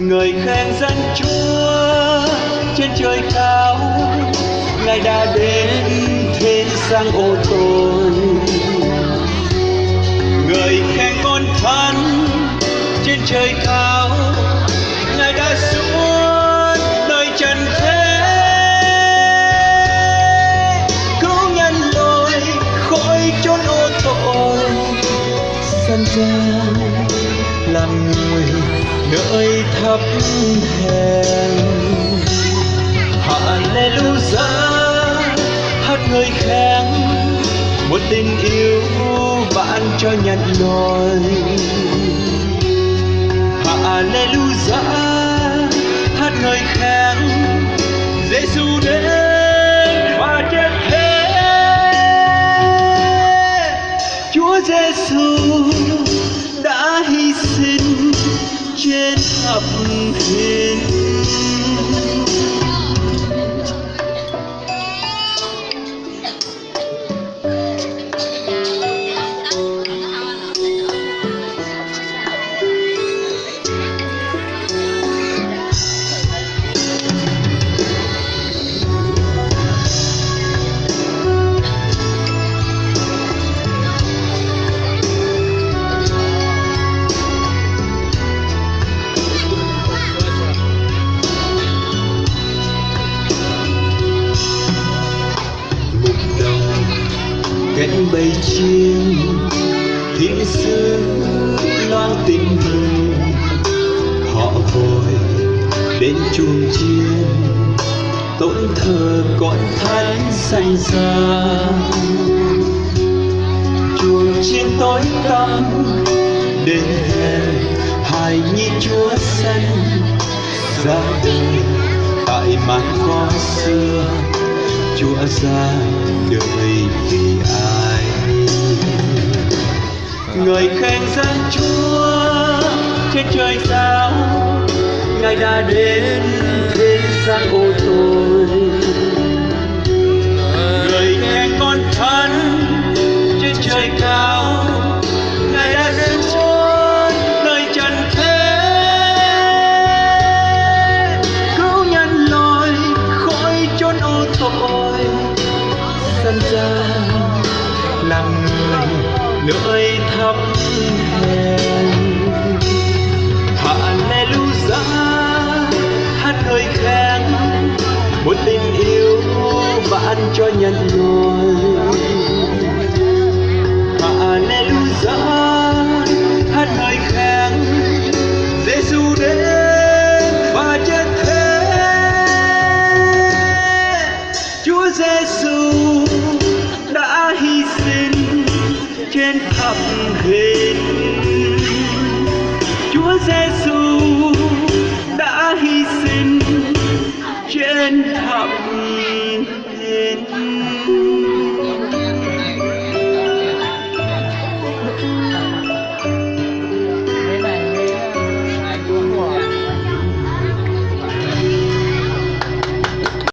Ngợi khen danh Chúa trên trời cao, Ngài đã đến thế gian ô tôi. Ngợi khen con Thánh trên trời cao, Ngài đã xuống nơi trần thế, cứu nhân loại khỏi chốn ô tội, sanh ra làm người nơi thấp hèn. Hallelujah, hát ngợi khen một tình yêu ban cho nhân loại. Hallelujah, hát ngợi khen Giêsu đến và chết thế. Chúa Giêsu đã hy sinh trên thập hình. Cánh bay chim thiên sứ loan tin mừng, họ vội đến chuông chiên tôn thờ con Thánh sanh ra. Chuông chiên tối tăm đến hẹn hài nhi Chúa sanh ra đời. Tại màn có xưa Chúa ra đời vì ai. Ngợi khen danh Chúa trên trời cao, Ngài đã đến thế gian ô tôi. Ngợi khen con Thánh trên trời cao, Ngài đã đến xuống nơi trần thế, cứu nhân loại khỏi chốn ô tội, sanh ra làm người nơi thấp hèn. Hallelujah, hát ngợi khen một tình yêu ban cho nhân loại. Hallelujah, hát ngợi khen Giêsu đến và chết thế. Chúa Giêsu đã hy sinh trên thập hình. Chúa Giêsu đã hy sinh trên thập hình.